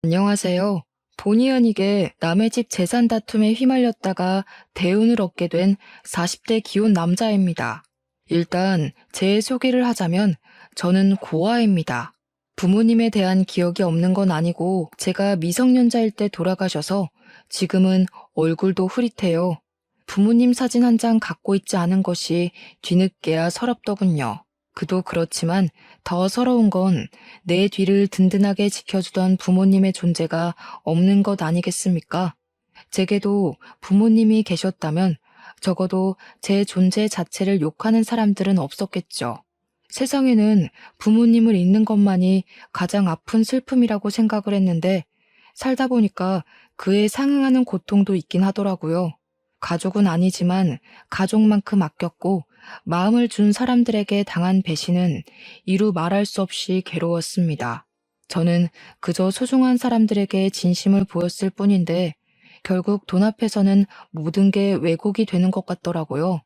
안녕하세요. 본의 아니게 남의 집 재산 다툼에 휘말렸다가 대운을 얻게 된 40대 기혼 남자입니다. 일단 제 소개를 하자면 저는 고아입니다. 부모님에 대한 기억이 없는 건 아니고 제가 미성년자일 때 돌아가셔서 지금은 얼굴도 흐릿해요. 부모님 사진 한 장 갖고 있지 않은 것이 뒤늦게야 서럽더군요. 그도 그렇지만 더 서러운 건 내 뒤를 든든하게 지켜주던 부모님의 존재가 없는 것 아니겠습니까? 제게도 부모님이 계셨다면 적어도 제 존재 자체를 욕하는 사람들은 없었겠죠. 세상에는 부모님을 잃는 것만이 가장 아픈 슬픔이라고 생각을 했는데 살다 보니까 그에 상응하는 고통도 있긴 하더라고요. 가족은 아니지만 가족만큼 아꼈고 마음을 준 사람들에게 당한 배신은 이루 말할 수 없이 괴로웠습니다. 저는 그저 소중한 사람들에게 진심을 보였을 뿐인데 결국 돈 앞에서는 모든 게 왜곡이 되는 것 같더라고요.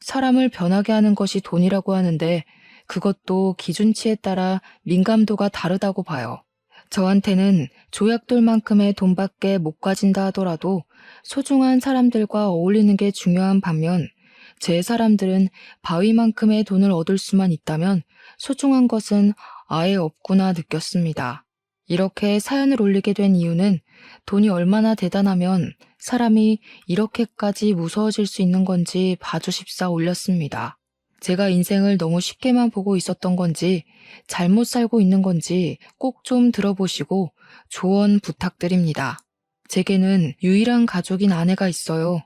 사람을 변하게 하는 것이 돈이라고 하는데 그것도 기준치에 따라 민감도가 다르다고 봐요. 저한테는 조약돌만큼의 돈밖에 못 가진다 하더라도 소중한 사람들과 어울리는 게 중요한 반면 제 사람들은 바위만큼의 돈을 얻을 수만 있다면 소중한 것은 아예 없구나 느꼈습니다. 이렇게 사연을 올리게 된 이유는 돈이 얼마나 대단하면 사람이 이렇게까지 무서워질 수 있는 건지 봐주십사 올렸습니다. 제가 인생을 너무 쉽게만 보고 있었던 건지 잘못 살고 있는 건지 꼭 좀 들어보시고 조언 부탁드립니다. 제게는 유일한 가족인 아내가 있어요.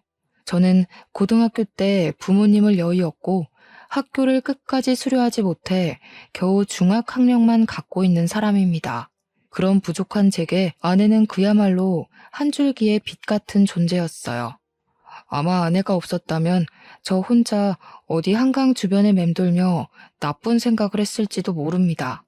저는 고등학교 때 부모님을 여의었고 학교를 끝까지 수료하지 못해 겨우 중학학력만 갖고 있는 사람입니다. 그런 부족한 제게 아내는 그야말로 한 줄기의 빛 같은 존재였어요. 아마 아내가 없었다면 저 혼자 어디 한강 주변에 맴돌며 나쁜 생각을 했을지도 모릅니다.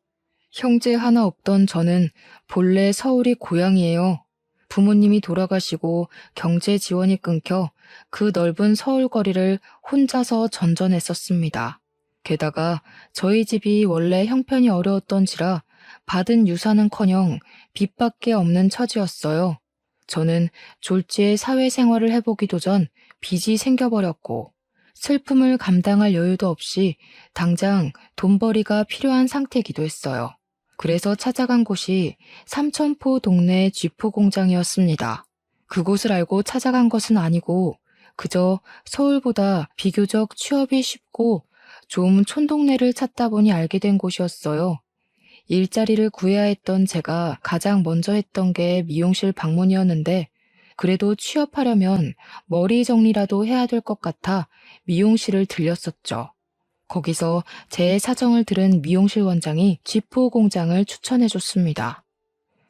형제 하나 없던 저는 본래 서울이 고향이에요. 부모님이 돌아가시고 경제 지원이 끊겨 그 넓은 서울 거리를 혼자서 전전했었습니다. 게다가 저희 집이 원래 형편이 어려웠던지라 받은 유산은커녕 빚밖에 없는 처지였어요. 저는 졸지에 사회생활을 해보기도 전 빚이 생겨버렸고 슬픔을 감당할 여유도 없이 당장 돈벌이가 필요한 상태이기도 했어요. 그래서 찾아간 곳이 삼천포 동네 쥐포 공장이었습니다. 그곳을 알고 찾아간 것은 아니고 그저 서울보다 비교적 취업이 쉽고 좀 촌동네를 찾다 보니 알게 된 곳이었어요. 일자리를 구해야 했던 제가 가장 먼저 했던 게 미용실 방문이었는데 그래도 취업하려면 머리 정리라도 해야 될 것 같아 미용실을 들렸었죠. 거기서 제 사정을 들은 미용실 원장이 쥐포 공장을 추천해줬습니다.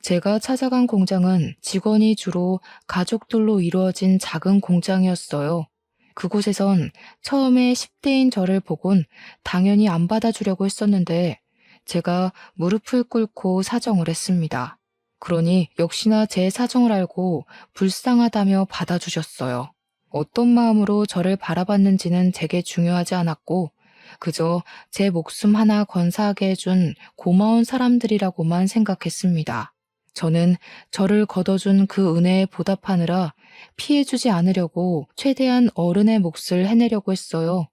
제가 찾아간 공장은 직원이 주로 가족들로 이루어진 작은 공장이었어요. 그곳에선 처음에 10대인 저를 보곤 당연히 안 받아주려고 했었는데 제가 무릎을 꿇고 사정을 했습니다. 그러니 역시나 제 사정을 알고 불쌍하다며 받아주셨어요. 어떤 마음으로 저를 바라봤는지는 제게 중요하지 않았고 그저 제 목숨 하나 건사하게 해준 고마운 사람들이라고만 생각했습니다. 저는 저를 걷어준 그 은혜에 보답하느라 피해주지 않으려고 최대한 어른의 몫을 해내려고 했어요.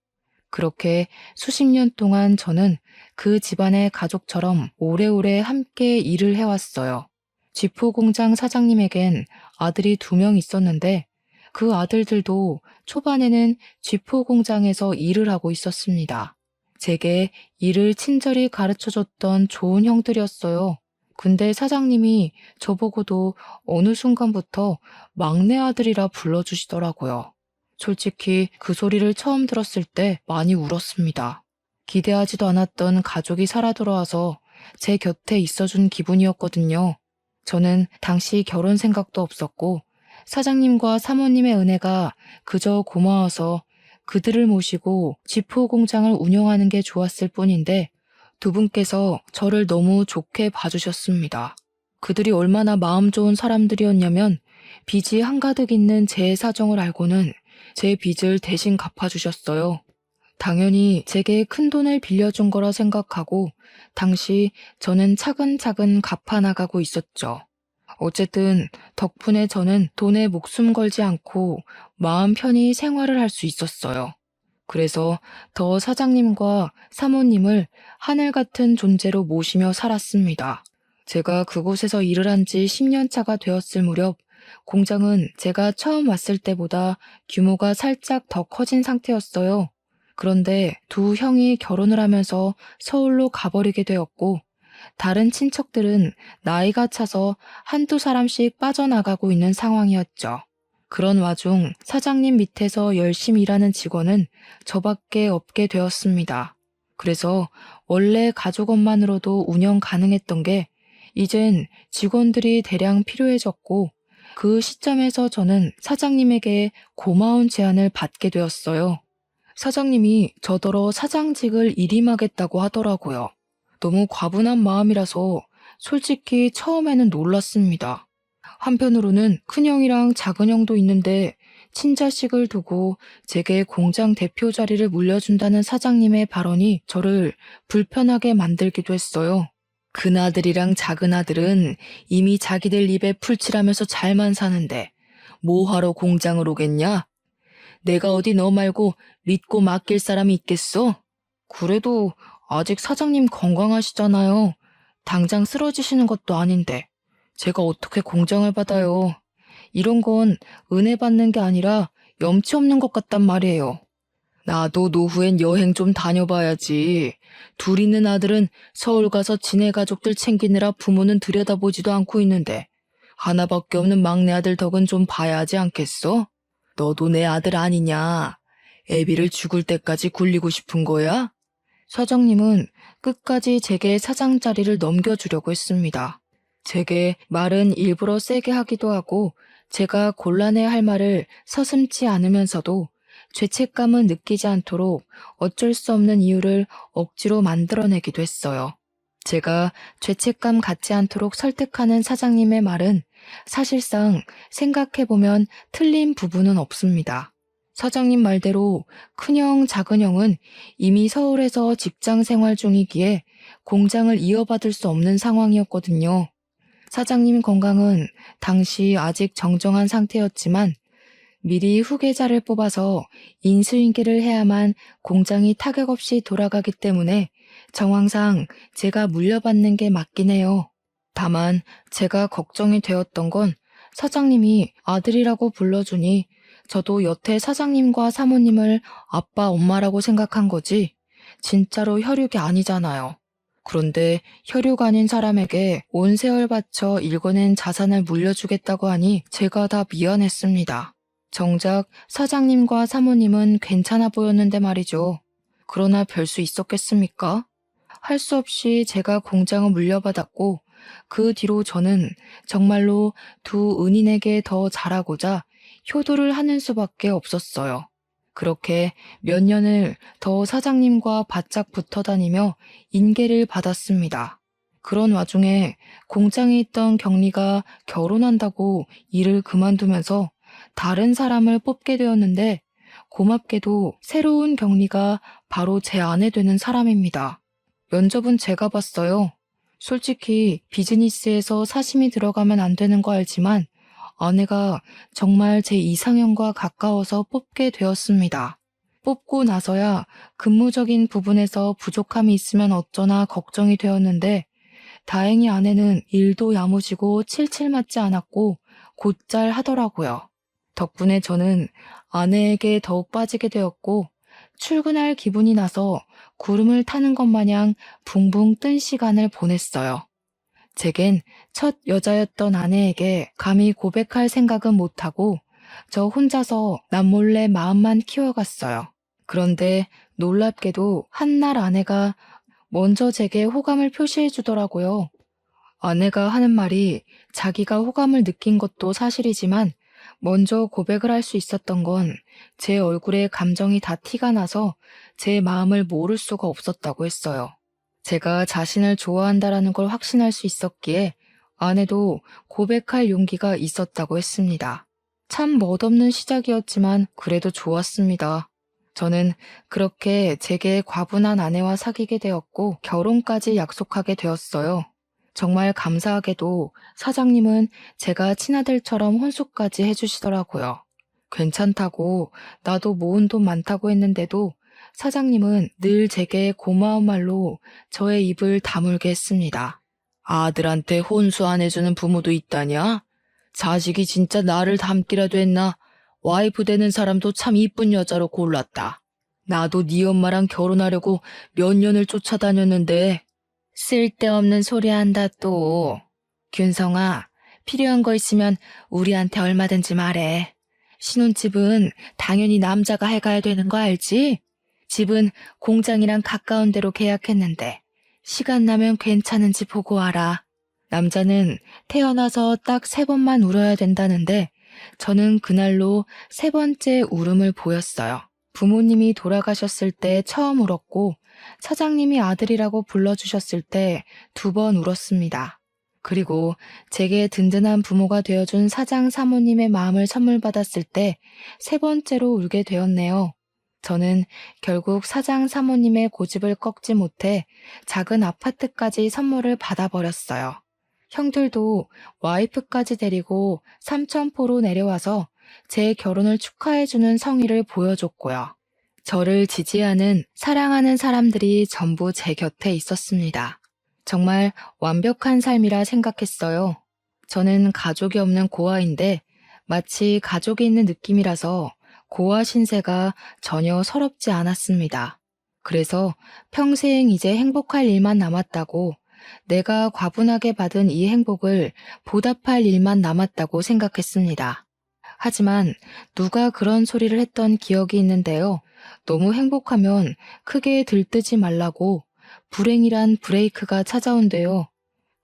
그렇게 수십 년 동안 저는 그 집안의 가족처럼 오래오래 함께 일을 해왔어요. 쥐포 공장 사장님에겐 아들이 2명 있었는데 그 아들들도 초반에는 쥐포 공장에서 일을 하고 있었습니다. 제게 일을 친절히 가르쳐줬던 좋은 형들이었어요. 근데 사장님이 저보고도 어느 순간부터 막내 아들이라 불러주시더라고요. 솔직히 그 소리를 처음 들었을 때 많이 울었습니다. 기대하지도 않았던 가족이 살아 돌아와서 제 곁에 있어준 기분이었거든요. 저는 당시 결혼 생각도 없었고 사장님과 사모님의 은혜가 그저 고마워서 그들을 모시고 쥐포 공장을 운영하는 게 좋았을 뿐인데 두 분께서 저를 너무 좋게 봐주셨습니다. 그들이 얼마나 마음 좋은 사람들이었냐면 빚이 한가득 있는 제 사정을 알고는 제 빚을 대신 갚아주셨어요. 당연히 제게 큰 돈을 빌려준 거라 생각하고 당시 저는 차근차근 갚아나가고 있었죠. 어쨌든 덕분에 저는 돈에 목숨 걸지 않고 마음 편히 생활을 할 수 있었어요. 그래서 더 사장님과 사모님을 하늘 같은 존재로 모시며 살았습니다. 제가 그곳에서 일을 한 지 10년 차가 되었을 무렵 공장은 제가 처음 왔을 때보다 규모가 살짝 더 커진 상태였어요. 그런데 두 형이 결혼을 하면서 서울로 가버리게 되었고 다른 친척들은 나이가 차서 한두 사람씩 빠져나가고 있는 상황이었죠. 그런 와중 사장님 밑에서 열심히 일하는 직원은 저밖에 없게 되었습니다. 그래서 원래 가족원만으로도 운영 가능했던 게 이젠 직원들이 대량 필요해졌고 그 시점에서 저는 사장님에게 고마운 제안을 받게 되었어요. 사장님이 저더러 사장직을 일임하겠다고 하더라고요. 너무 과분한 마음이라서 솔직히 처음에는 놀랐습니다. 한편으로는 큰형이랑 작은형도 있는데 친자식을 두고 제게 공장 대표 자리를 물려준다는 사장님의 발언이 저를 불편하게 만들기도 했어요. 큰아들이랑 작은아들은 이미 자기들 입에 풀칠하면서 잘만 사는데 뭐하러 공장을 오겠냐? 내가 어디 너 말고 믿고 맡길 사람이 있겠어? 그래도 아직 사장님 건강하시잖아요. 당장 쓰러지시는 것도 아닌데 제가 어떻게 공장을 받아요. 이런 건 은혜 받는 게 아니라 염치 없는 것 같단 말이에요. 나도 노후엔 여행 좀 다녀봐야지. 둘 있는 아들은 서울 가서 지네 가족들 챙기느라 부모는 들여다보지도 않고 있는데 하나밖에 없는 막내 아들 덕은 좀 봐야 하지 않겠어? 너도 내 아들 아니냐? 애비를 죽을 때까지 굴리고 싶은 거야? 사장님은 끝까지 제게 사장 자리를 넘겨주려고 했습니다. 제게 말은 일부러 세게 하기도 하고 제가 곤란해 할 말을 서슴지 않으면서도 죄책감은 느끼지 않도록 어쩔 수 없는 이유를 억지로 만들어내기도 했어요. 제가 죄책감 갖지 않도록 설득하는 사장님의 말은 사실상 생각해보면 틀린 부분은 없습니다. 사장님 말대로 큰형, 작은형은 이미 서울에서 직장 생활 중이기에 공장을 이어받을 수 없는 상황이었거든요. 사장님 건강은 당시 아직 정정한 상태였지만 미리 후계자를 뽑아서 인수인계를 해야만 공장이 타격 없이 돌아가기 때문에 정황상 제가 물려받는 게 맞긴 해요. 다만 제가 걱정이 되었던 건 사장님이 아들이라고 불러주니 저도 여태 사장님과 사모님을 아빠, 엄마라고 생각한 거지 진짜로 혈육이 아니잖아요. 그런데 혈육 아닌 사람에게 온 세월 바쳐 일궈낸 자산을 물려주겠다고 하니 제가 다 미안했습니다. 정작 사장님과 사모님은 괜찮아 보였는데 말이죠. 그러나 별 수 있었겠습니까? 할 수 없이 제가 공장을 물려받았고 그 뒤로 저는 정말로 두 은인에게 더 잘하고자 효도를 하는 수밖에 없었어요. 그렇게 몇 년을 더 사장님과 바짝 붙어 다니며 인계를 받았습니다. 그런 와중에 공장에 있던 경리가 결혼한다고 일을 그만두면서 다른 사람을 뽑게 되었는데 고맙게도 새로운 경리가 바로 제 아내 되는 사람입니다. 면접은 제가 봤어요. 솔직히 비즈니스에서 사심이 들어가면 안 되는 거 알지만 아내가 정말 제 이상형과 가까워서 뽑게 되었습니다. 뽑고 나서야 근무적인 부분에서 부족함이 있으면 어쩌나 걱정이 되었는데 다행히 아내는 일도 야무지고 칠칠 맞지 않았고 곧잘 하더라고요. 덕분에 저는 아내에게 더욱 빠지게 되었고 출근할 기분이 나서 구름을 타는 것 마냥 붕붕 뜬 시간을 보냈어요. 제겐 첫 여자였던 아내에게 감히 고백할 생각은 못하고 저 혼자서 남몰래 마음만 키워갔어요. 그런데 놀랍게도 한날 아내가 먼저 제게 호감을 표시해 주더라고요. 아내가 하는 말이 자기가 호감을 느낀 것도 사실이지만 먼저 고백을 할 수 있었던 건 제 얼굴에 감정이 다 티가 나서 제 마음을 모를 수가 없었다고 했어요. 제가 자신을 좋아한다라는 걸 확신할 수 있었기에 아내도 고백할 용기가 있었다고 했습니다. 참 멋없는 시작이었지만 그래도 좋았습니다. 저는 그렇게 제게 과분한 아내와 사귀게 되었고 결혼까지 약속하게 되었어요. 정말 감사하게도 사장님은 제가 친아들처럼 혼수까지 해주시더라고요. 괜찮다고 나도 모은 돈 많다고 했는데도 사장님은 늘 제게 고마운 말로 저의 입을 다물게 했습니다. 아들한테 혼수 안 해주는 부모도 있다냐? 자식이 진짜 나를 닮기라도 했나? 와이프 되는 사람도 참 이쁜 여자로 골랐다. 나도 네 엄마랑 결혼하려고 몇 년을 쫓아다녔는데 쓸데없는 소리 한다 또. 균성아, 필요한 거 있으면 우리한테 얼마든지 말해. 신혼집은 당연히 남자가 해가야 되는 거 알지? 집은 공장이랑 가까운 데로 계약했는데 시간 나면 괜찮은지 보고 와라. 남자는 태어나서 딱 3번만 울어야 된다는데 저는 그날로 3번째 울음을 보였어요. 부모님이 돌아가셨을 때 처음 울었고 사장님이 아들이라고 불러주셨을 때 2번 울었습니다. 그리고 제게 든든한 부모가 되어준 사장 사모님의 마음을 선물 받았을 때 3번째로 울게 되었네요. 저는 결국 사장 사모님의 고집을 꺾지 못해 작은 아파트까지 선물을 받아버렸어요. 형들도 와이프까지 데리고 삼천포로 내려와서 제 결혼을 축하해주는 성의를 보여줬고요. 저를 지지하는, 사랑하는 사람들이 전부 제 곁에 있었습니다. 정말 완벽한 삶이라 생각했어요. 저는 가족이 없는 고아인데 마치 가족이 있는 느낌이라서 고아 신세가 전혀 서럽지 않았습니다. 그래서 평생 이제 행복할 일만 남았다고, 내가 과분하게 받은 이 행복을 보답할 일만 남았다고 생각했습니다. 하지만 누가 그런 소리를 했던 기억이 있는데요. 너무 행복하면 크게 들뜨지 말라고 불행이란 브레이크가 찾아온대요.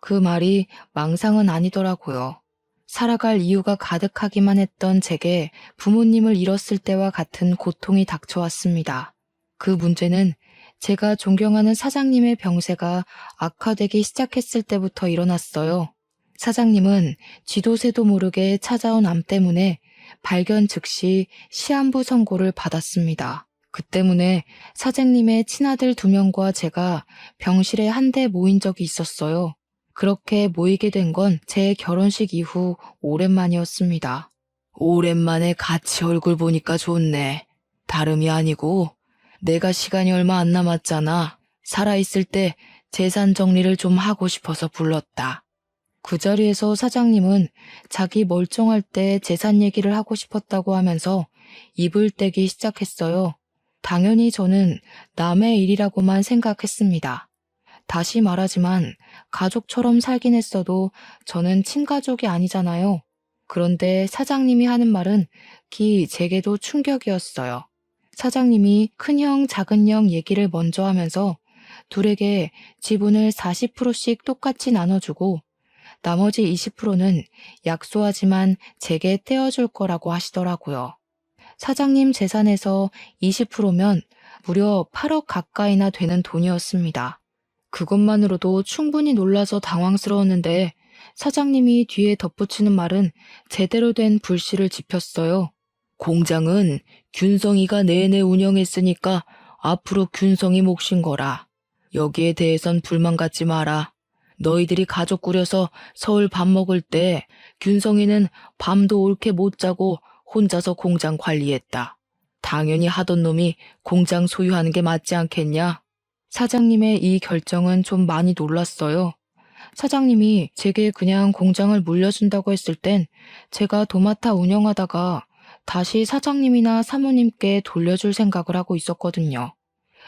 그 말이 망상은 아니더라고요. 살아갈 이유가 가득하기만 했던 제게 부모님을 잃었을 때와 같은 고통이 닥쳐왔습니다. 그 문제는 제가 존경하는 사장님의 병세가 악화되기 시작했을 때부터 일어났어요. 사장님은 쥐도 새도 모르게 찾아온 암 때문에 발견 즉시 시한부 선고를 받았습니다. 그 때문에 사장님의 친아들 2명과 제가 병실에 한데 모인 적이 있었어요. 그렇게 모이게 된 건 제 결혼식 이후 오랜만이었습니다. 오랜만에 같이 얼굴 보니까 좋네. 다름이 아니고 내가 시간이 얼마 안 남았잖아. 살아있을 때 재산 정리를 좀 하고 싶어서 불렀다. 그 자리에서 사장님은 자기 멀쩡할 때 재산 얘기를 하고 싶었다고 하면서 입을 떼기 시작했어요. 당연히 저는 남의 일이라고만 생각했습니다. 다시 말하지만 가족처럼 살긴 했어도 저는 친가족이 아니잖아요. 그런데 사장님이 하는 말은 제게도 충격이었어요. 사장님이 큰형, 작은형 얘기를 먼저 하면서 둘에게 지분을 40%씩 똑같이 나눠주고 나머지 20%는 약소하지만 제게 떼어줄 거라고 하시더라고요. 사장님 재산에서 20%면 무려 8억 가까이나 되는 돈이었습니다. 그것만으로도 충분히 놀라서 당황스러웠는데 사장님이 뒤에 덧붙이는 말은 제대로 된 불씨를 지폈어요. 공장은 균성이가 내내 운영했으니까 앞으로 균성이 몫인 거라. 여기에 대해선 불만 갖지 마라. 너희들이 가족 꾸려서 서울 밥 먹을 때 균성이는 밤도 옳게 못 자고 혼자서 공장 관리했다. 당연히 하던 놈이 공장 소유하는 게 맞지 않겠냐? 사장님의 이 결정은 좀 많이 놀랐어요. 사장님이 제게 그냥 공장을 물려준다고 했을 땐 제가 도맡아 운영하다가 다시 사장님이나 사모님께 돌려줄 생각을 하고 있었거든요.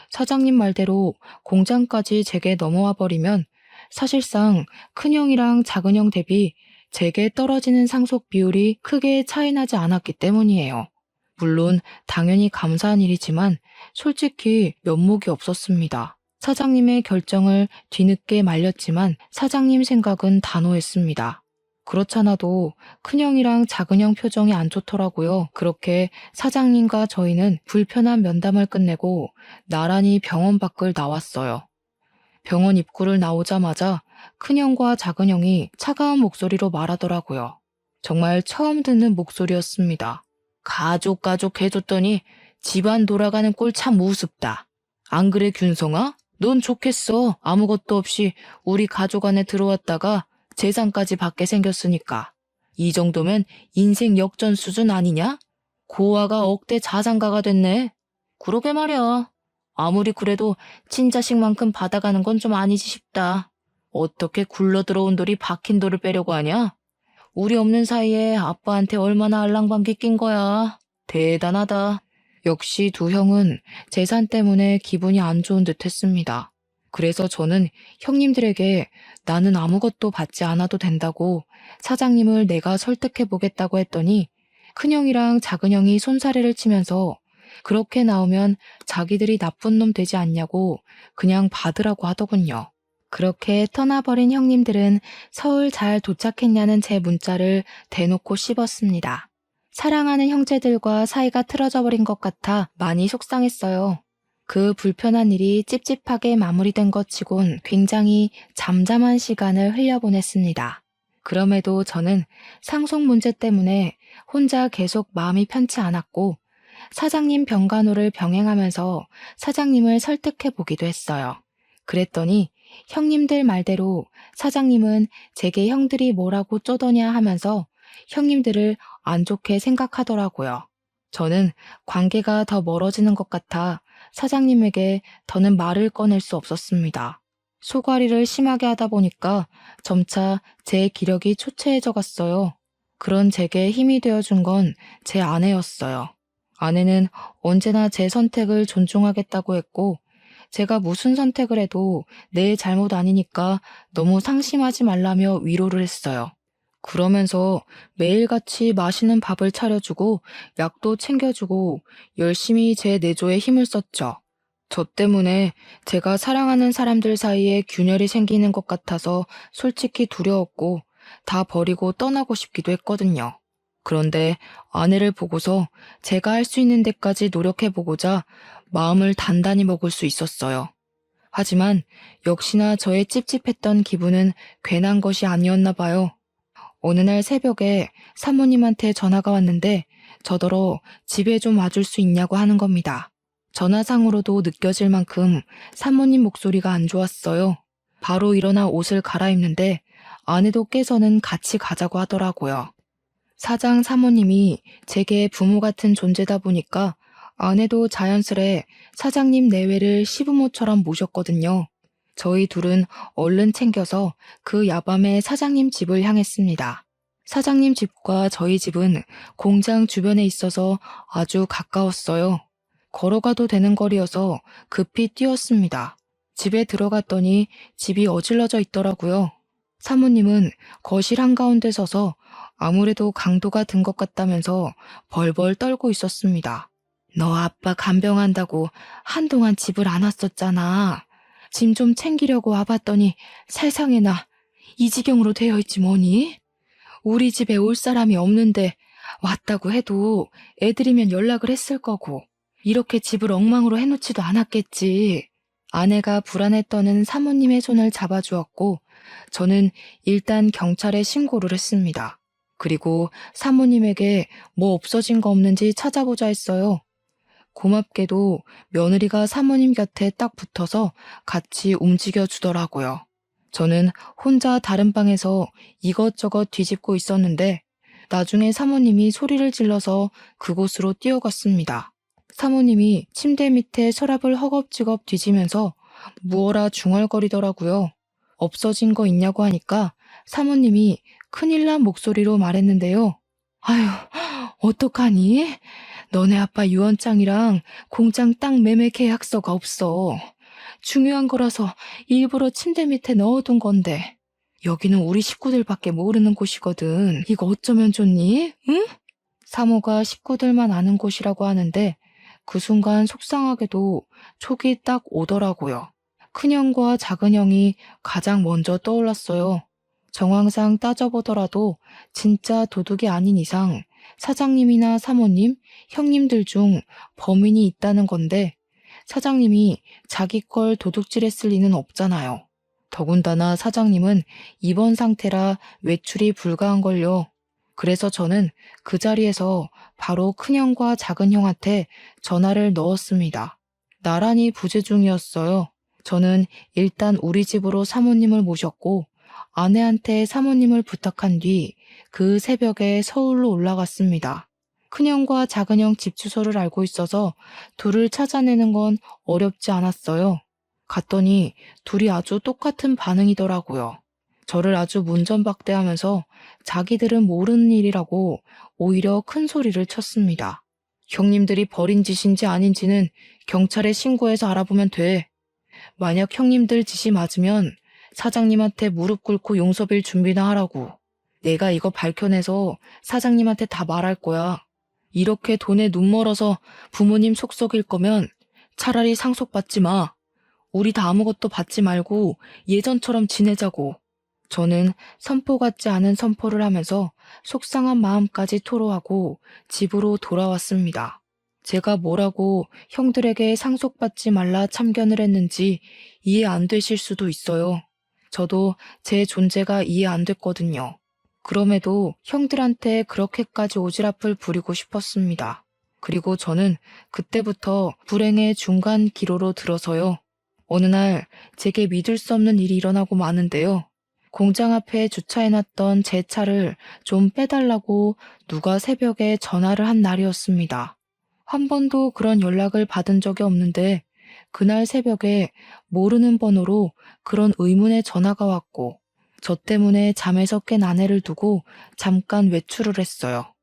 사장님 말대로 공장까지 제게 넘어와 버리면 사실상 큰형이랑 작은형 대비 제게 떨어지는 상속 비율이 크게 차이나지 않았기 때문이에요. 물론 당연히 감사한 일이지만 솔직히 면목이 없었습니다. 사장님의 결정을 뒤늦게 말렸지만 사장님 생각은 단호했습니다. 그렇잖아도 큰형이랑 작은형 표정이 안 좋더라고요. 그렇게 사장님과 저희는 불편한 면담을 끝내고 나란히 병원 밖을 나왔어요. 병원 입구를 나오자마자 큰형과 작은형이 차가운 목소리로 말하더라고요. 정말 처음 듣는 목소리였습니다. 가족 해줬더니 집안 돌아가는 꼴 참 우습다. 안 그래 균성아? 넌 좋겠어. 아무것도 없이 우리 가족 안에 들어왔다가 재산까지 받게 생겼으니까. 이 정도면 인생 역전 수준 아니냐? 고아가 억대 자산가가 됐네. 그러게 말이야. 아무리 그래도 친자식만큼 받아가는 건 좀 아니지 싶다. 어떻게 굴러 들어온 돌이 박힌 돌을 빼려고 하냐? 우리 없는 사이에 아빠한테 얼마나 알랑방귀 낀 거야. 대단하다. 역시 두 형은 재산 때문에 기분이 안 좋은 듯 했습니다. 그래서 저는 형님들에게 나는 아무것도 받지 않아도 된다고 사장님을 내가 설득해 보겠다고 했더니 큰형이랑 작은형이 손사래를 치면서 그렇게 나오면 자기들이 나쁜 놈 되지 않냐고 그냥 받으라고 하더군요. 그렇게 떠나버린 형님들은 서울 잘 도착했냐는 제 문자를 대놓고 씹었습니다. 사랑하는 형제들과 사이가 틀어져 버린 것 같아 많이 속상했어요. 그 불편한 일이 찝찝하게 마무리된 것 치곤 굉장히 잠잠한 시간을 흘려보냈습니다. 그럼에도 저는 상속 문제 때문에 혼자 계속 마음이 편치 않았고 사장님 병간호를 병행하면서 사장님을 설득해 보기도 했어요. 그랬더니 형님들 말대로 사장님은 제게 형들이 뭐라고 쪼더냐 하면서 형님들을 안 좋게 생각하더라고요. 저는 관계가 더 멀어지는 것 같아 사장님에게 더는 말을 꺼낼 수 없었습니다. 소가리를 심하게 하다 보니까 점차 제 기력이 초췌해져 갔어요. 그런 제게 힘이 되어준 건 제 아내였어요. 아내는 언제나 제 선택을 존중하겠다고 했고 제가 무슨 선택을 해도 내 잘못 아니니까 너무 상심하지 말라며 위로를 했어요. 그러면서 매일같이 맛있는 밥을 차려주고 약도 챙겨주고 열심히 제 내조에 힘을 썼죠. 저 때문에 제가 사랑하는 사람들 사이에 균열이 생기는 것 같아서 솔직히 두려웠고 다 버리고 떠나고 싶기도 했거든요. 그런데 아내를 보고서 제가 할 수 있는 데까지 노력해보고자 마음을 단단히 먹을 수 있었어요. 하지만 역시나 저의 찝찝했던 기분은 괜한 것이 아니었나 봐요. 어느 날 새벽에 사모님한테 전화가 왔는데 저더러 집에 좀 와줄 수 있냐고 하는 겁니다. 전화상으로도 느껴질 만큼 사모님 목소리가 안 좋았어요. 바로 일어나 옷을 갈아입는데 아내도 깨서는 같이 가자고 하더라고요. 사장 사모님이 제게 부모 같은 존재다 보니까 아내도 자연스레 사장님 내외를 시부모처럼 모셨거든요. 저희 둘은 얼른 챙겨서 그 야밤에 사장님 집을 향했습니다. 사장님 집과 저희 집은 공장 주변에 있어서 아주 가까웠어요. 걸어가도 되는 거리여서 급히 뛰었습니다. 집에 들어갔더니 집이 어질러져 있더라고요. 사모님은 거실 한가운데 서서 아무래도 강도가 든 것 같다면서 벌벌 떨고 있었습니다. 너 아빠 간병한다고 한동안 집을 안 왔었잖아. 짐 좀 챙기려고 와봤더니 세상에나 이 지경으로 되어 있지 뭐니? 우리 집에 올 사람이 없는데 왔다고 해도 애들이면 연락을 했을 거고 이렇게 집을 엉망으로 해놓지도 않았겠지. 아내가 불안에 떠는 사모님의 손을 잡아주었고 저는 일단 경찰에 신고를 했습니다. 그리고 사모님에게 뭐 없어진 거 없는지 찾아보자 했어요. 고맙게도 며느리가 사모님 곁에 딱 붙어서 같이 움직여 주더라고요. 저는 혼자 다른 방에서 이것저것 뒤집고 있었는데 나중에 사모님이 소리를 질러서 그곳으로 뛰어갔습니다. 사모님이 침대 밑에 서랍을 허겁지겁 뒤지면서 무어라 중얼거리더라고요. 없어진 거 있냐고 하니까 사모님이 큰일 난 목소리로 말했는데요. 아휴, 어떡하니? 너네 아빠 유언장이랑 공장 땅 매매 계약서가 없어. 중요한 거라서 일부러 침대 밑에 넣어둔 건데. 여기는 우리 식구들밖에 모르는 곳이거든. 이거 어쩌면 좋니? 응? 사모가 식구들만 아는 곳이라고 하는데 그 순간 속상하게도 촉이 딱 오더라고요. 큰형과 작은형이 가장 먼저 떠올랐어요. 정황상 따져보더라도 진짜 도둑이 아닌 이상 사장님이나 사모님, 형님들 중 범인이 있다는 건데 사장님이 자기 걸 도둑질했을 리는 없잖아요. 더군다나 사장님은 입원 상태라 외출이 불가한걸요. 그래서 저는 그 자리에서 바로 큰형과 작은형한테 전화를 넣었습니다. 나란히 부재 중이었어요. 저는 일단 우리 집으로 사모님을 모셨고 아내한테 사모님을 부탁한 뒤 그 새벽에 서울로 올라갔습니다. 큰형과 작은형 집 주소를 알고 있어서 둘을 찾아내는 건 어렵지 않았어요. 갔더니 둘이 아주 똑같은 반응이더라고요. 저를 아주 문전박대하면서 자기들은 모르는 일이라고 오히려 큰 소리를 쳤습니다. 형님들이 벌인 짓인지 아닌지는 경찰에 신고해서 알아보면 돼. 만약 형님들 짓이 맞으면 사장님한테 무릎 꿇고 용서 빌 준비나 하라고. 내가 이거 밝혀내서 사장님한테 다 말할 거야. 이렇게 돈에 눈 멀어서 부모님 속 썩일 거면 차라리 상속받지 마. 우리 다 아무것도 받지 말고 예전처럼 지내자고. 저는 선포 같지 않은 선포를 하면서 속상한 마음까지 토로하고 집으로 돌아왔습니다. 제가 뭐라고 형들에게 상속받지 말라 참견을 했는지 이해 안 되실 수도 있어요. 저도 제 존재가 이해 안 됐거든요. 그럼에도 형들한테 그렇게까지 오지랖을 부리고 싶었습니다. 그리고 저는 그때부터 불행의 중간 기로로 들어서요. 어느 날 제게 믿을 수 없는 일이 일어나고 마는데요. 공장 앞에 주차해놨던 제 차를 좀 빼달라고 누가 새벽에 전화를 한 날이었습니다. 한 번도 그런 연락을 받은 적이 없는데 그날 새벽에 모르는 번호로 그런 의문의 전화가 왔고 저 때문에 잠에서 깬 아내를 두고 잠깐 외출을 했어요.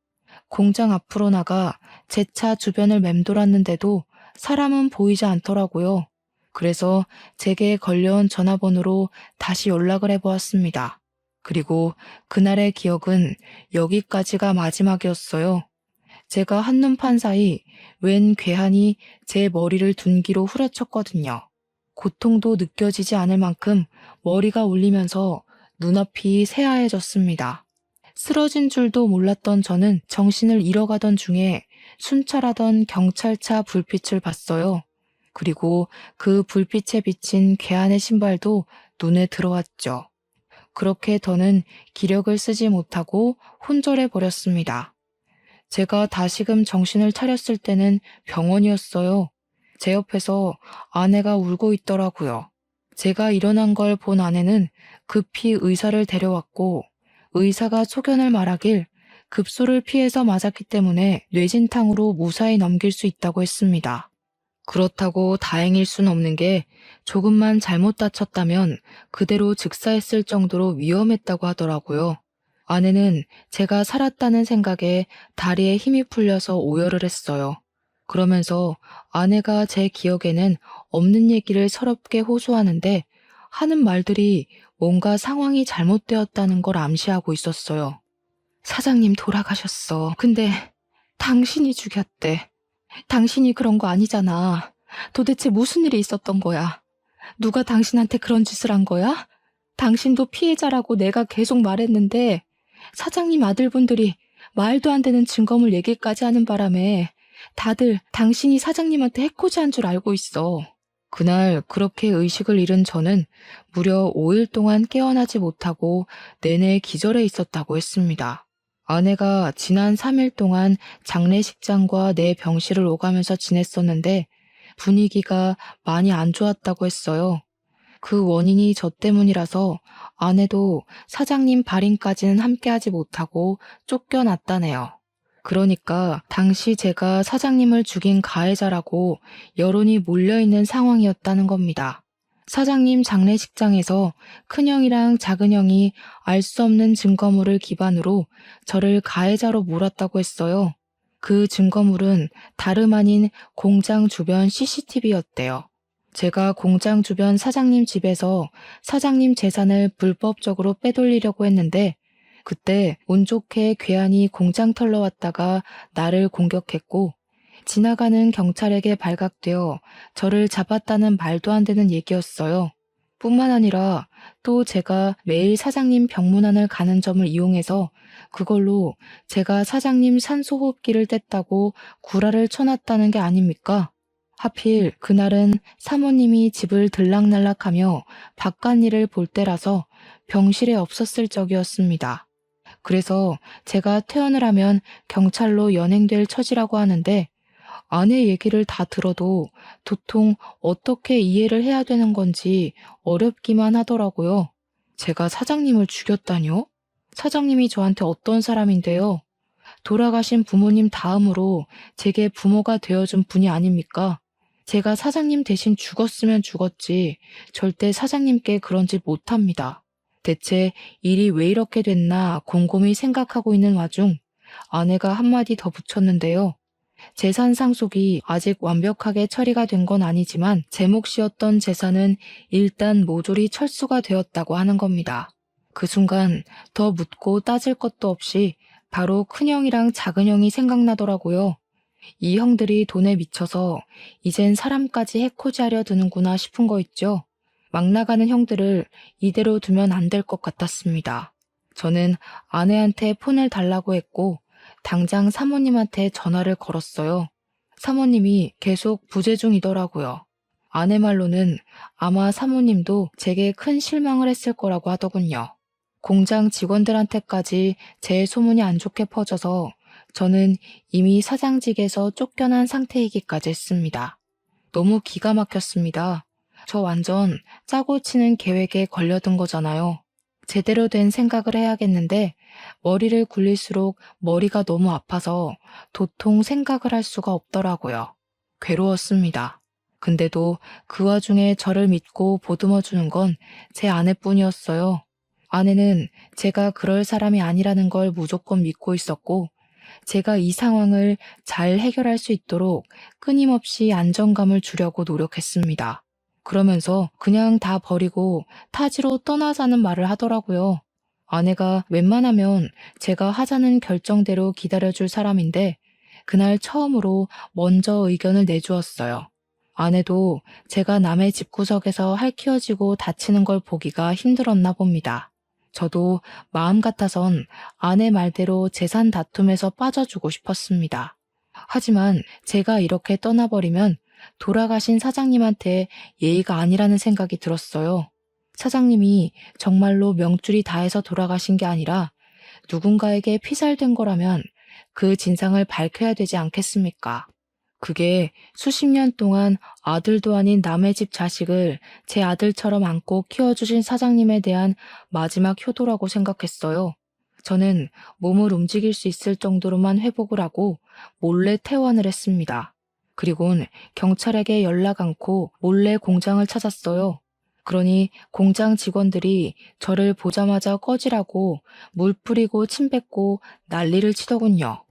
공장 앞으로 나가 제 차 주변을 맴돌았는데도 사람은 보이지 않더라고요. 그래서 제게 걸려온 전화번호로 다시 연락을 해보았습니다. 그리고 그날의 기억은 여기까지가 마지막이었어요. 제가 한눈 판 사이 웬 괴한이 제 머리를 둔기로 후려쳤거든요. 고통도 느껴지지 않을 만큼 머리가 울리면서 눈앞이 새하얘졌습니다. 쓰러진 줄도 몰랐던 저는 정신을 잃어가던 중에 순찰하던 경찰차 불빛을 봤어요. 그리고 그 불빛에 비친 괴한의 신발도 눈에 들어왔죠. 그렇게 더는 기력을 쓰지 못하고 혼절해 버렸습니다. 제가 다시금 정신을 차렸을 때는 병원이었어요. 제 옆에서 아내가 울고 있더라고요. 제가 일어난 걸 본 아내는 급히 의사를 데려왔고 의사가 소견을 말하길 급소를 피해서 맞았기 때문에 뇌진탕으로 무사히 넘길 수 있다고 했습니다. 그렇다고 다행일 순 없는 게 조금만 잘못 다쳤다면 그대로 즉사했을 정도로 위험했다고 하더라고요. 아내는 제가 살았다는 생각에 다리에 힘이 풀려서 오열을 했어요. 그러면서 아내가 제 기억에는 없는 얘기를 서럽게 호소하는데 하는 말들이 뭔가 상황이 잘못되었다는 걸 암시하고 있었어요. 사장님 돌아가셨어. 근데 당신이 죽였대. 당신이 그런 거 아니잖아. 도대체 무슨 일이 있었던 거야? 누가 당신한테 그런 짓을 한 거야? 당신도 피해자라고 내가 계속 말했는데 사장님 아들분들이 말도 안 되는 증거물 얘기까지 하는 바람에 다들 당신이 사장님한테 해코지한 줄 알고 있어. 그날 그렇게 의식을 잃은 저는 무려 5일 동안 깨어나지 못하고 내내 기절해 있었다고 했습니다. 아내가 지난 3일 동안 장례식장과 내 병실을 오가면서 지냈었는데 분위기가 많이 안 좋았다고 했어요. 그 원인이 저 때문이라서 아내도 사장님 발인까지는 함께하지 못하고 쫓겨났다네요. 그러니까 당시 제가 사장님을 죽인 가해자라고 여론이 몰려있는 상황이었다는 겁니다. 사장님 장례식장에서 큰형이랑 작은형이 알 수 없는 증거물을 기반으로 저를 가해자로 몰았다고 했어요. 그 증거물은 다름 아닌 공장 주변 CCTV였대요. 제가 공장 주변 사장님 집에서 사장님 재산을 불법적으로 빼돌리려고 했는데 그때 운 좋게 괴한이 공장 털러 왔다가 나를 공격했고 지나가는 경찰에게 발각되어 저를 잡았다는 말도 안 되는 얘기였어요. 뿐만 아니라 또 제가 매일 사장님 병문안을 가는 점을 이용해서 그걸로 제가 사장님 산소호흡기를 뗐다고 구라를 쳐놨다는 게 아닙니까? 하필 그날은 사모님이 집을 들락날락하며 바깥일을 볼 때라서 병실에 없었을 적이었습니다. 그래서 제가 퇴원을 하면 경찰로 연행될 처지라고 하는데 아내 얘기를 다 들어도 도통 어떻게 이해를 해야 되는 건지 어렵기만 하더라고요. 제가 사장님을 죽였다뇨? 사장님이 저한테 어떤 사람인데요? 돌아가신 부모님 다음으로 제게 부모가 되어준 분이 아닙니까? 제가 사장님 대신 죽었으면 죽었지 절대 사장님께 그런 짓 못합니다. 대체 일이 왜 이렇게 됐나 곰곰이 생각하고 있는 와중 아내가 한마디 더 붙였는데요. 재산 상속이 아직 완벽하게 처리가 된 건 아니지만 제 몫이었던 재산은 일단 모조리 철수가 되었다고 하는 겁니다. 그 순간 더 묻고 따질 것도 없이 바로 큰형이랑 작은형이 생각나더라고요. 이 형들이 돈에 미쳐서 이젠 사람까지 해코지하려 드는구나 싶은 거 있죠. 막 나가는 형들을 이대로 두면 안 될 것 같았습니다. 저는 아내한테 폰을 달라고 했고 당장 사모님한테 전화를 걸었어요. 사모님이 계속 부재 중이더라고요. 아내 말로는 아마 사모님도 제게 큰 실망을 했을 거라고 하더군요. 공장 직원들한테까지 제 소문이 안 좋게 퍼져서 저는 이미 사장직에서 쫓겨난 상태이기까지 했습니다. 너무 기가 막혔습니다. 저 완전 짜고 치는 계획에 걸려든 거잖아요. 제대로 된 생각을 해야겠는데 머리를 굴릴수록 머리가 너무 아파서 도통 생각을 할 수가 없더라고요. 괴로웠습니다. 근데도 그 와중에 저를 믿고 보듬어 주는 건 제 아내뿐이었어요. 아내는 제가 그럴 사람이 아니라는 걸 무조건 믿고 있었고 제가 이 상황을 잘 해결할 수 있도록 끊임없이 안정감을 주려고 노력했습니다. 그러면서 그냥 다 버리고 타지로 떠나자는 말을 하더라고요. 아내가 웬만하면 제가 하자는 결정대로 기다려줄 사람인데 그날 처음으로 먼저 의견을 내주었어요. 아내도 제가 남의 집구석에서 할퀴어지고 다치는 걸 보기가 힘들었나 봅니다. 저도 마음 같아선 아내 말대로 재산 다툼에서 빠져주고 싶었습니다. 하지만 제가 이렇게 떠나버리면 돌아가신 사장님한테 예의가 아니라는 생각이 들었어요. 사장님이 정말로 명줄이 다해서 돌아가신 게 아니라 누군가에게 피살된 거라면 그 진상을 밝혀야 되지 않겠습니까? 그게 수십 년 동안 아들도 아닌 남의 집 자식을 제 아들처럼 안고 키워주신 사장님에 대한 마지막 효도라고 생각했어요. 저는 몸을 움직일 수 있을 정도로만 회복을 하고 몰래 퇴원을 했습니다. 그리곤 경찰에게 연락 않고 몰래 공장을 찾았어요. 그러니 공장 직원들이 저를 보자마자 꺼지라고 물 뿌리고 침 뱉고 난리를 치더군요.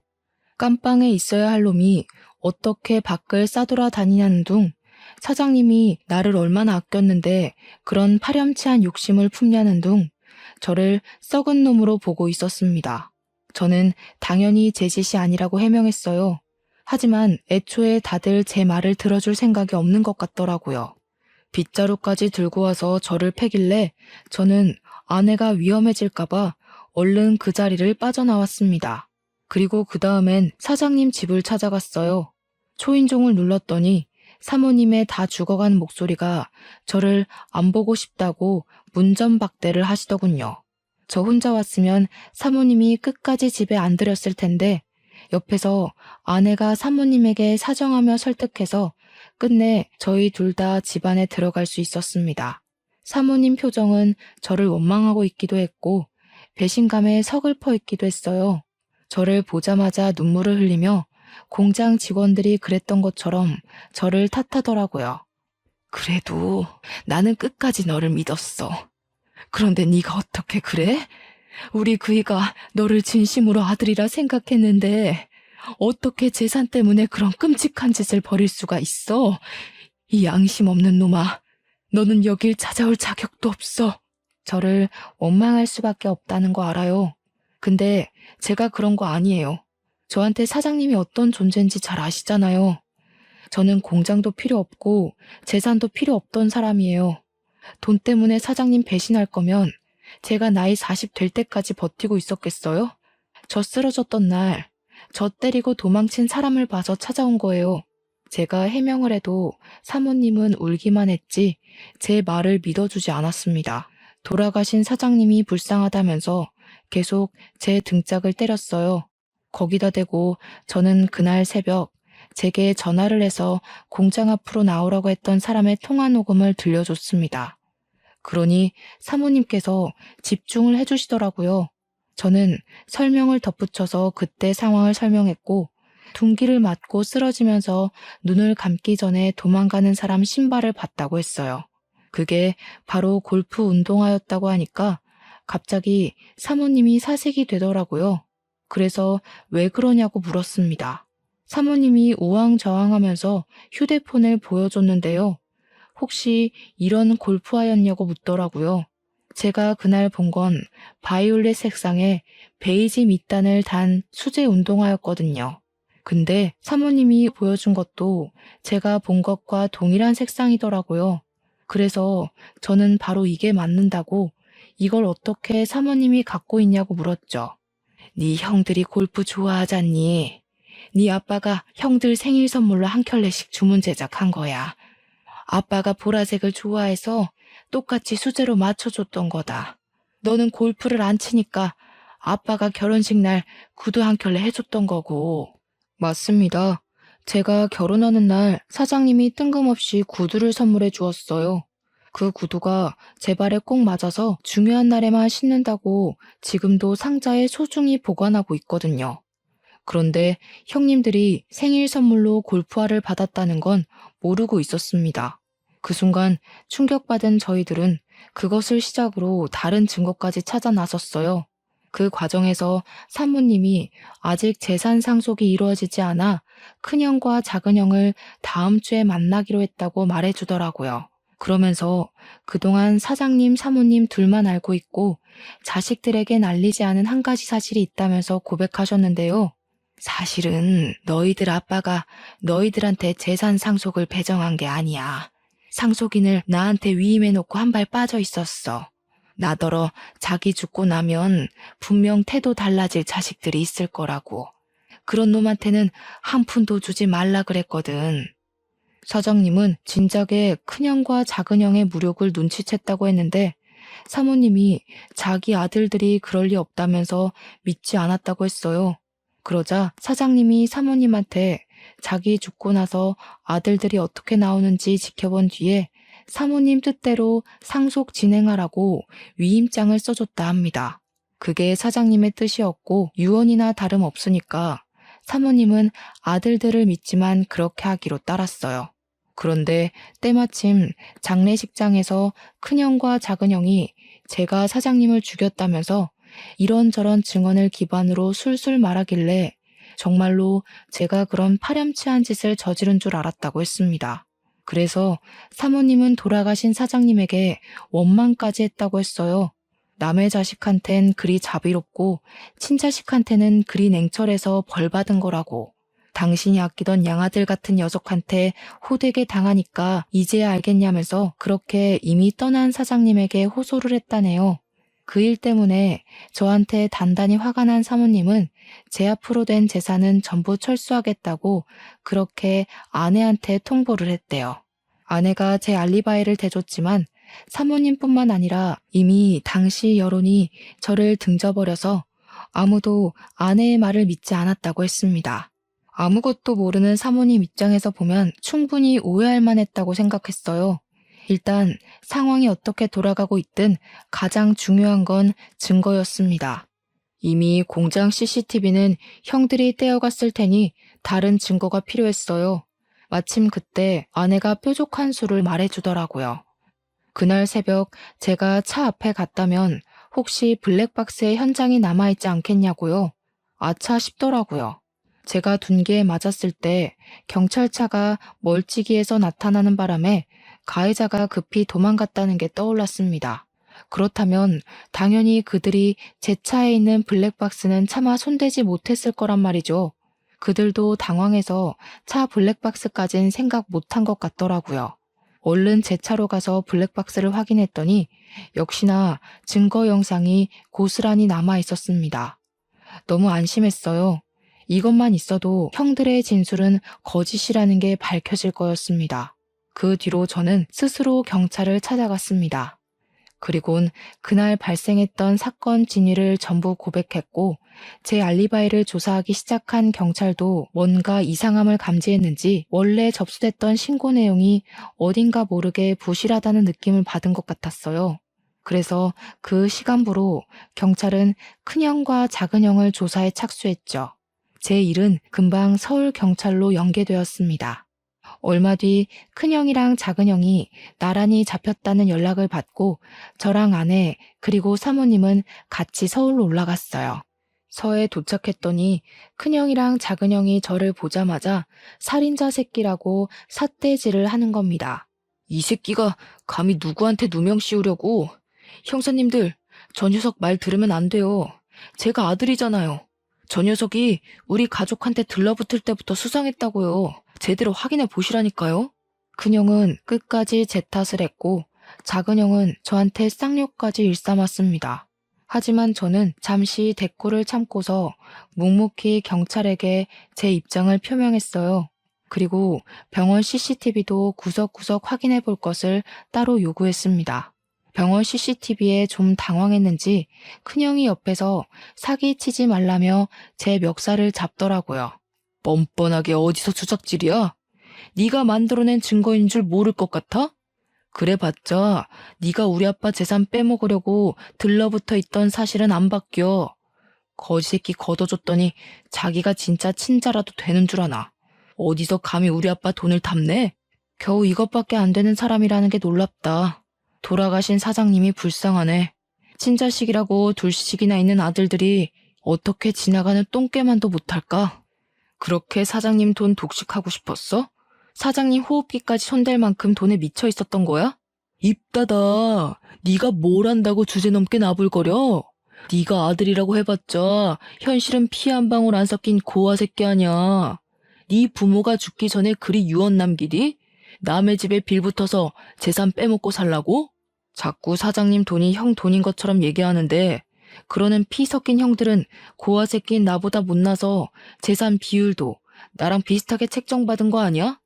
깜빵에 있어야 할 놈이 어떻게 밖을 싸돌아다니냐는 둥 사장님이 나를 얼마나 아꼈는데 그런 파렴치한 욕심을 품냐는 둥 저를 썩은 놈으로 보고 있었습니다. 저는 당연히 제 짓이 아니라고 해명했어요. 하지만 애초에 다들 제 말을 들어줄 생각이 없는 것 같더라고요. 빗자루까지 들고 와서 저를 패길래 저는 아내가 위험해질까봐 얼른 그 자리를 빠져나왔습니다. 그리고 그 다음엔 사장님 집을 찾아갔어요. 초인종을 눌렀더니 사모님의 다 죽어간 목소리가 저를 안 보고 싶다고 문전박대를 하시더군요. 저 혼자 왔으면 사모님이 끝까지 집에 안 들였을 텐데 옆에서 아내가 사모님에게 사정하며 설득해서 끝내 저희 둘 다 집안에 들어갈 수 있었습니다. 사모님 표정은 저를 원망하고 있기도 했고 배신감에 서글퍼 있기도 했어요. 저를 보자마자 눈물을 흘리며 공장 직원들이 그랬던 것처럼 저를 탓하더라고요. 그래도 나는 끝까지 너를 믿었어. 그런데 네가 어떻게 그래? 우리 그이가 너를 진심으로 아들이라 생각했는데 어떻게 재산 때문에 그런 끔찍한 짓을 벌일 수가 있어? 이 양심 없는 놈아, 너는 여길 찾아올 자격도 없어. 저를 원망할 수밖에 없다는 거 알아요. 근데 제가 그런 거 아니에요. 저한테 사장님이 어떤 존재인지 잘 아시잖아요. 저는 공장도 필요 없고 재산도 필요 없던 사람이에요. 돈 때문에 사장님 배신할 거면 제가 나이 40 될 때까지 버티고 있었겠어요? 저 쓰러졌던 날, 저 때리고 도망친 사람을 봐서 찾아온 거예요. 제가 해명을 해도 사모님은 울기만 했지 제 말을 믿어주지 않았습니다. 돌아가신 사장님이 불쌍하다면서 계속 제 등짝을 때렸어요. 거기다 대고 저는 그날 새벽 제게 전화를 해서 공장 앞으로 나오라고 했던 사람의 통화 녹음을 들려줬습니다. 그러니 사모님께서 집중을 해주시더라고요. 저는 설명을 덧붙여서 그때 상황을 설명했고, 둔기를 맞고 쓰러지면서 눈을 감기 전에 도망가는 사람 신발을 봤다고 했어요. 그게 바로 골프 운동화였다고 하니까 갑자기 사모님이 사색이 되더라고요. 그래서 왜 그러냐고 물었습니다. 사모님이 우왕좌왕하면서 휴대폰을 보여줬는데요. 혹시 이런 골프화였냐고 묻더라고요. 제가 그날 본 건 바이올렛 색상의 베이지 밑단을 단 수제 운동화였거든요. 근데 사모님이 보여준 것도 제가 본 것과 동일한 색상이더라고요. 그래서 저는 바로 이게 맞는다고 이걸 어떻게 사모님이 갖고 있냐고 물었죠. 네 형들이 골프 좋아하잖니. 네 아빠가 형들 생일 선물로 한 켤레씩 주문 제작한 거야. 아빠가 보라색을 좋아해서 똑같이 수제로 맞춰줬던 거다. 너는 골프를 안 치니까 아빠가 결혼식 날 구두 한 켤레 해줬던 거고. 맞습니다. 제가 결혼하는 날 사장님이 뜬금없이 구두를 선물해 주었어요. 그 구두가 제 발에 꼭 맞아서 중요한 날에만 신는다고 지금도 상자에 소중히 보관하고 있거든요. 그런데 형님들이 생일 선물로 골프화를 받았다는 건 모르고 있었습니다. 그 순간 충격받은 저희들은 그것을 시작으로 다른 증거까지 찾아 나섰어요. 그 과정에서 사모님이 아직 재산 상속이 이루어지지 않아 큰형과 작은형을 다음 주에 만나기로 했다고 말해주더라고요. 그러면서 그동안 사장님, 사모님 둘만 알고 있고 자식들에겐 알리지 않은 한 가지 사실이 있다면서 고백하셨는데요. 사실은 너희들 아빠가 너희들한테 재산 상속을 배정한 게 아니야. 상속인을 나한테 위임해놓고 한 발 빠져 있었어. 나더러 자기 죽고 나면 분명 태도 달라질 자식들이 있을 거라고. 그런 놈한테는 한 푼도 주지 말라 그랬거든. 사장님은 진작에 큰형과 작은형의 무력을 눈치챘다고 했는데 사모님이 자기 아들들이 그럴 리 없다면서 믿지 않았다고 했어요. 그러자 사장님이 사모님한테 자기 죽고 나서 아들들이 어떻게 나오는지 지켜본 뒤에 사모님 뜻대로 상속 진행하라고 위임장을 써줬다 합니다. 그게 사장님의 뜻이었고 유언이나 다름없으니까 사모님은 아들들을 믿지만 그렇게 하기로 따랐어요. 그런데 때마침 장례식장에서 큰형과 작은형이 제가 사장님을 죽였다면서 이런저런 증언을 기반으로 술술 말하길래 정말로 제가 그런 파렴치한 짓을 저지른 줄 알았다고 했습니다. 그래서 사모님은 돌아가신 사장님에게 원망까지 했다고 했어요. 남의 자식한텐 그리 자비롭고 친자식한테는 그리 냉철해서 벌 받은 거라고. 당신이 아끼던 양아들 같은 녀석한테 호되게 당하니까 이제야 알겠냐면서 그렇게 이미 떠난 사장님에게 호소를 했다네요. 그 일 때문에 저한테 단단히 화가 난 사모님은 제 앞으로 된 재산은 전부 철수하겠다고 그렇게 아내한테 통보를 했대요. 아내가 제 알리바이를 대줬지만 사모님뿐만 아니라 이미 당시 여론이 저를 등져버려서 아무도 아내의 말을 믿지 않았다고 했습니다. 아무것도 모르는 사모님 입장에서 보면 충분히 오해할 만했다고 생각했어요. 일단 상황이 어떻게 돌아가고 있든 가장 중요한 건 증거였습니다. 이미 공장 CCTV는 형들이 떼어갔을 테니 다른 증거가 필요했어요. 마침 그때 아내가 뾰족한 수를 말해주더라고요. 그날 새벽 제가 차 앞에 갔다면 혹시 블랙박스에 현장이 남아있지 않겠냐고요. 아차 싶더라고요. 제가 둔기에 맞았을 때 경찰차가 멀찍이에서 나타나는 바람에 가해자가 급히 도망갔다는 게 떠올랐습니다. 그렇다면 당연히 그들이 제 차에 있는 블랙박스는 차마 손대지 못했을 거란 말이죠. 그들도 당황해서 차 블랙박스까진 생각 못한 것 같더라고요. 얼른 제 차로 가서 블랙박스를 확인했더니 역시나 증거 영상이 고스란히 남아 있었습니다. 너무 안심했어요. 이것만 있어도 형들의 진술은 거짓이라는 게 밝혀질 거였습니다. 그 뒤로 저는 스스로 경찰을 찾아갔습니다. 그리곤 그날 발생했던 사건 진위를 전부 고백했고 제 알리바이를 조사하기 시작한 경찰도 뭔가 이상함을 감지했는지 원래 접수됐던 신고 내용이 어딘가 모르게 부실하다는 느낌을 받은 것 같았어요. 그래서 그 시간부로 경찰은 큰형과 작은형을 조사에 착수했죠. 제 일은 금방 서울경찰로 연계되었습니다. 얼마 뒤 큰형이랑 작은형이 나란히 잡혔다는 연락을 받고 저랑 아내 그리고 사모님은 같이 서울로 올라갔어요. 서에 도착했더니 큰형이랑 작은형이 저를 보자마자 살인자 새끼라고 삿대질을 하는 겁니다. 이 새끼가 감히 누구한테 누명 씌우려고. 형사님들, 저 녀석 말 들으면 안 돼요. 제가 아들이잖아요. 저 녀석이 우리 가족한테 들러붙을 때부터 수상했다고요. 제대로 확인해 보시라니까요. 큰형은 끝까지 제 탓을 했고 작은형은 저한테 쌍욕까지 일삼았습니다. 하지만 저는 잠시 대꾸를 참고서 묵묵히 경찰에게 제 입장을 표명했어요. 그리고 병원 CCTV도 구석구석 확인해 볼 것을 따로 요구했습니다. 병원 CCTV에 좀 당황했는지 큰형이 옆에서 사기치지 말라며 제 멱살을 잡더라고요. 뻔뻔하게 어디서 주작질이야? 네가 만들어낸 증거인 줄 모를 것 같아? 그래봤자 네가 우리 아빠 재산 빼먹으려고 들러붙어 있던 사실은 안 바뀌어. 거지새끼 걷어줬더니 자기가 진짜 친자라도 되는 줄 아나. 어디서 감히 우리 아빠 돈을 탐내? 겨우 이것밖에 안 되는 사람이라는 게 놀랍다. 돌아가신 사장님이 불쌍하네. 친자식이라고 둘씩이나 있는 아들들이 어떻게 지나가는 똥개만도 못할까? 그렇게 사장님 돈 독식하고 싶었어? 사장님 호흡기까지 손댈 만큼 돈에 미쳐 있었던 거야? 입 닫아. 네가 뭘 안다고 주제넘게 나불거려? 네가 아들이라고 해봤자 현실은 피 한 방울 안 섞인 고아 새끼 아냐. 네 부모가 죽기 전에 그리 유언 남기디? 남의 집에 빌붙어서 재산 빼먹고 살라고? 자꾸 사장님 돈이 형 돈인 것처럼 얘기하는데 그러는 피 섞인 형들은 고아 새끼인 나보다 못나서 재산 비율도 나랑 비슷하게 책정받은 거 아니야?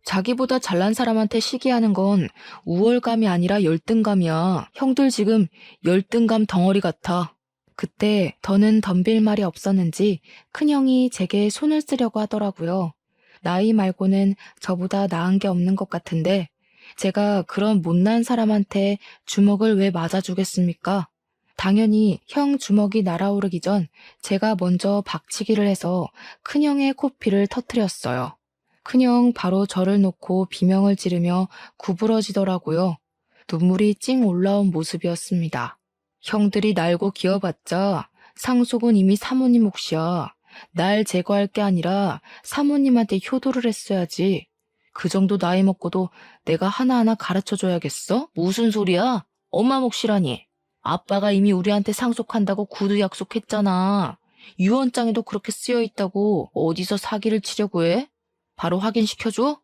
자기보다 잘난 사람한테 시기하는 건 우월감이 아니라 열등감이야. 형들 지금 열등감 덩어리 같아. 그때 더는 덤빌 말이 없었는지 큰형이 제게 손을 쓰려고 하더라고요. 나이 말고는 저보다 나은 게 없는 것 같은데 제가 그런 못난 사람한테 주먹을 왜 맞아주겠습니까? 당연히 형 주먹이 날아오르기 전 제가 먼저 박치기를 해서 큰형의 코피를 터뜨렸어요. 큰형 바로 저를 놓고 비명을 지르며 구부러지더라고요. 눈물이 찡 올라온 모습이었습니다. 형들이 날고 기어봤자 상속은 이미 사모님 몫이야. 날 제거할 게 아니라 사모님한테 효도를 했어야지. 그 정도 나이 먹고도 내가 하나하나 가르쳐줘야겠어? 무슨 소리야? 엄마 몫이라니. 아빠가 이미 우리한테 상속한다고 구두 약속했잖아. 유언장에도 그렇게 쓰여있다고 어디서 사기를 치려고 해? 바로 확인시켜줘?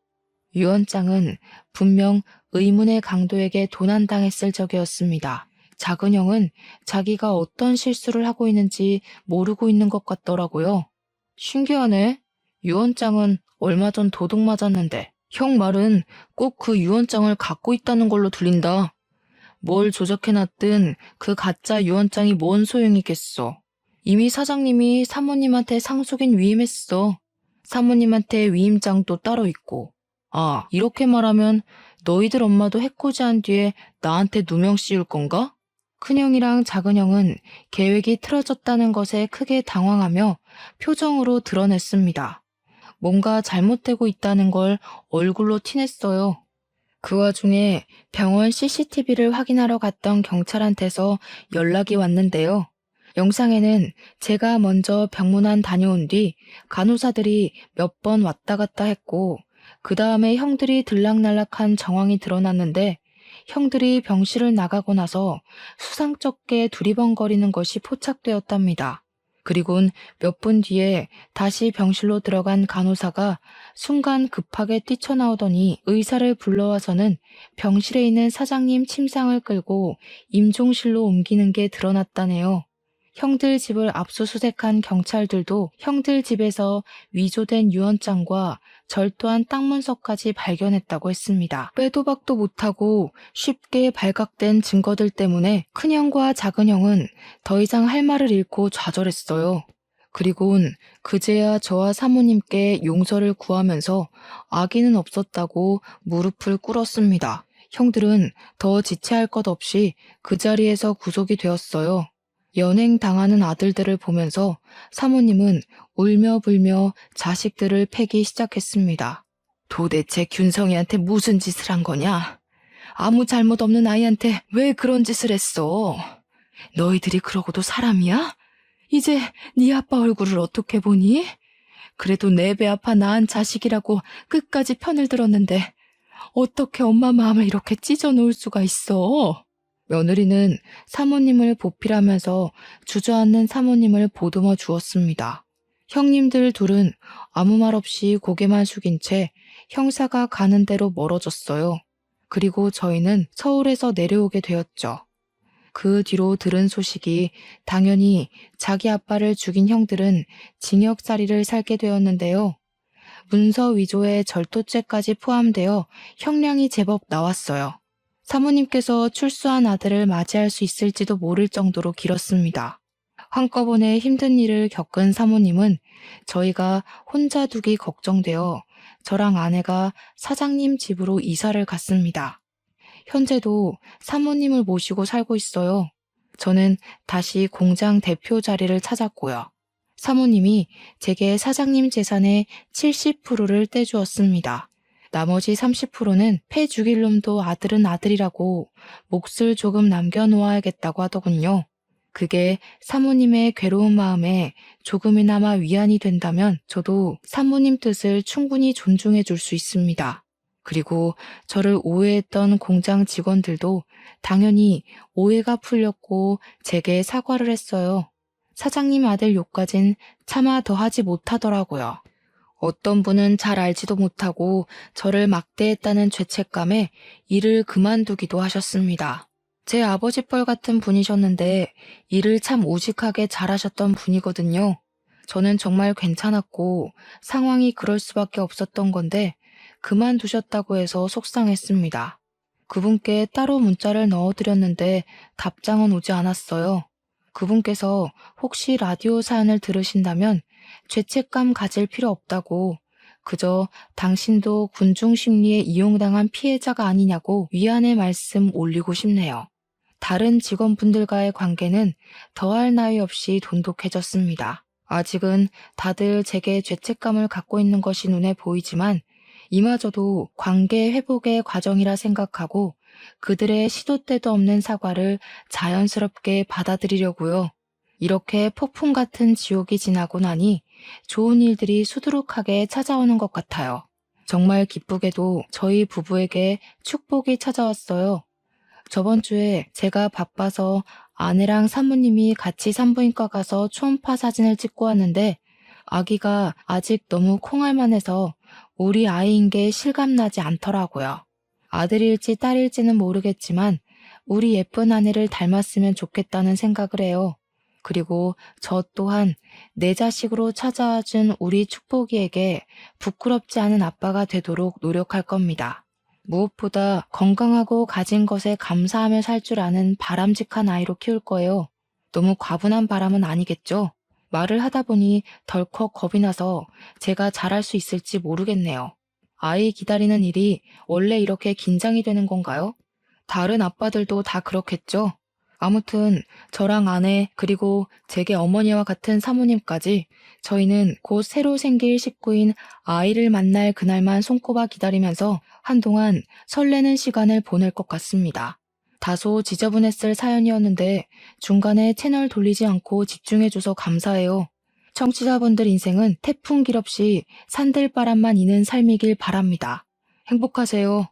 유언장은 분명 의문의 강도에게 도난당했을 적이었습니다. 작은 형은 자기가 어떤 실수를 하고 있는지 모르고 있는 것 같더라고요. 신기하네. 유언장은 얼마 전 도둑 맞았는데 형 말은 꼭 그 유언장을 갖고 있다는 걸로 들린다. 뭘 조작해놨든 그 가짜 유언장이 뭔 소용이겠어. 이미 사장님이 사모님한테 상속인 위임했어. 사모님한테 위임장도 따로 있고. 아, 이렇게 말하면 너희들 엄마도 해코지한 뒤에 나한테 누명 씌울 건가? 큰형이랑 작은형은 계획이 틀어졌다는 것에 크게 당황하며 표정으로 드러냈습니다. 뭔가 잘못되고 있다는 걸 얼굴로 티냈어요. 그 와중에 병원 CCTV를 확인하러 갔던 경찰한테서 연락이 왔는데요. 영상에는 제가 먼저 병문안 다녀온 뒤 간호사들이 몇 번 왔다 갔다 했고 그 다음에 형들이 들락날락한 정황이 드러났는데 형들이 병실을 나가고 나서 수상쩍게 두리번거리는 것이 포착되었답니다. 그리곤 몇 분 뒤에 다시 병실로 들어간 간호사가 순간 급하게 뛰쳐나오더니 의사를 불러와서는 병실에 있는 사장님 침상을 끌고 임종실로 옮기는 게 드러났다네요. 형들 집을 압수수색한 경찰들도 형들 집에서 위조된 유언장과 절도한 땅 문서까지 발견했다고 했습니다. 빼도 박도 못하고 쉽게 발각된 증거들 때문에 큰형과 작은형은 더 이상 할 말을 잃고 좌절했어요. 그리곤 그제야 저와 사모님께 용서를 구하면서 악의는 없었다고 무릎을 꿇었습니다. 형들은 더 지체할 것 없이 그 자리에서 구속이 되었어요. 연행당하는 아들들을 보면서 사모님은 울며 불며 자식들을 패기 시작했습니다. 도대체 균성이한테 무슨 짓을 한 거냐? 아무 잘못 없는 아이한테 왜 그런 짓을 했어? 너희들이 그러고도 사람이야? 이제 네 아빠 얼굴을 어떻게 보니? 그래도 내 배 아파 낳은 자식이라고 끝까지 편을 들었는데 어떻게 엄마 마음을 이렇게 찢어 놓을 수가 있어? 며느리는 사모님을 보필하면서 주저앉는 사모님을 보듬어 주었습니다. 형님들 둘은 아무 말 없이 고개만 숙인 채 형사가 가는 대로 멀어졌어요. 그리고 저희는 서울에서 내려오게 되었죠. 그 뒤로 들은 소식이 당연히 자기 아빠를 죽인 형들은 징역살이를 살게 되었는데요. 문서 위조에 절도죄까지 포함되어 형량이 제법 나왔어요. 사모님께서 출소한 아들을 맞이할 수 있을지도 모를 정도로 길었습니다. 한꺼번에 힘든 일을 겪은 사모님은 저희가 혼자 두기 걱정되어 저랑 아내가 사장님 집으로 이사를 갔습니다. 현재도 사모님을 모시고 살고 있어요. 저는 다시 공장 대표 자리를 찾았고요. 사모님이 제게 사장님 재산의 70%를 떼주었습니다. 나머지 30%는 패 죽일 놈도 아들은 아들이라고 몫을 조금 남겨놓아야겠다고 하더군요. 그게 사모님의 괴로운 마음에 조금이나마 위안이 된다면 저도 사모님 뜻을 충분히 존중해 줄 수 있습니다. 그리고 저를 오해했던 공장 직원들도 당연히 오해가 풀렸고 제게 사과를 했어요. 사장님 아들 욕까진 차마 더 하지 못하더라고요. 어떤 분은 잘 알지도 못하고 저를 막대했다는 죄책감에 일을 그만두기도 하셨습니다. 제 아버지뻘 같은 분이셨는데 일을 참 우직하게 잘하셨던 분이거든요. 저는 정말 괜찮았고 상황이 그럴 수밖에 없었던 건데 그만두셨다고 해서 속상했습니다. 그분께 따로 문자를 넣어드렸는데 답장은 오지 않았어요. 그분께서 혹시 라디오 사연을 들으신다면 죄책감 가질 필요 없다고 그저 당신도 군중 심리에 이용당한 피해자가 아니냐고 위안의 말씀 올리고 싶네요. 다른 직원분들과의 관계는 더할 나위 없이 돈독해졌습니다. 아직은 다들 제게 죄책감을 갖고 있는 것이 눈에 보이지만 이마저도 관계 회복의 과정이라 생각하고 그들의 시도 때도 없는 사과를 자연스럽게 받아들이려고요. 이렇게 폭풍 같은 지옥이 지나고 나니 좋은 일들이 수두룩하게 찾아오는 것 같아요. 정말 기쁘게도 저희 부부에게 축복이 찾아왔어요. 저번 주에 제가 바빠서 아내랑 사모님이 같이 산부인과 가서 초음파 사진을 찍고 왔는데 아기가 아직 너무 콩알만해서 우리 아이인 게 실감나지 않더라고요. 아들일지 딸일지는 모르겠지만 우리 예쁜 아내를 닮았으면 좋겠다는 생각을 해요. 그리고 저 또한 내 자식으로 찾아와준 우리 축복이에게 부끄럽지 않은 아빠가 되도록 노력할 겁니다. 무엇보다 건강하고 가진 것에 감사하며 살 줄 아는 바람직한 아이로 키울 거예요. 너무 과분한 바람은 아니겠죠? 말을 하다 보니 덜컥 겁이 나서 제가 잘할 수 있을지 모르겠네요. 아이 기다리는 일이 원래 이렇게 긴장이 되는 건가요? 다른 아빠들도 다 그렇겠죠? 아무튼 저랑 아내 그리고 제게 어머니와 같은 사모님까지 저희는 곧 새로 생길 식구인 아이를 만날 그날만 손꼽아 기다리면서 한동안 설레는 시간을 보낼 것 같습니다. 다소 지저분했을 사연이었는데 중간에 채널 돌리지 않고 집중해줘서 감사해요. 청취자분들 인생은 태풍 길 없이 산들바람만 이는 삶이길 바랍니다. 행복하세요.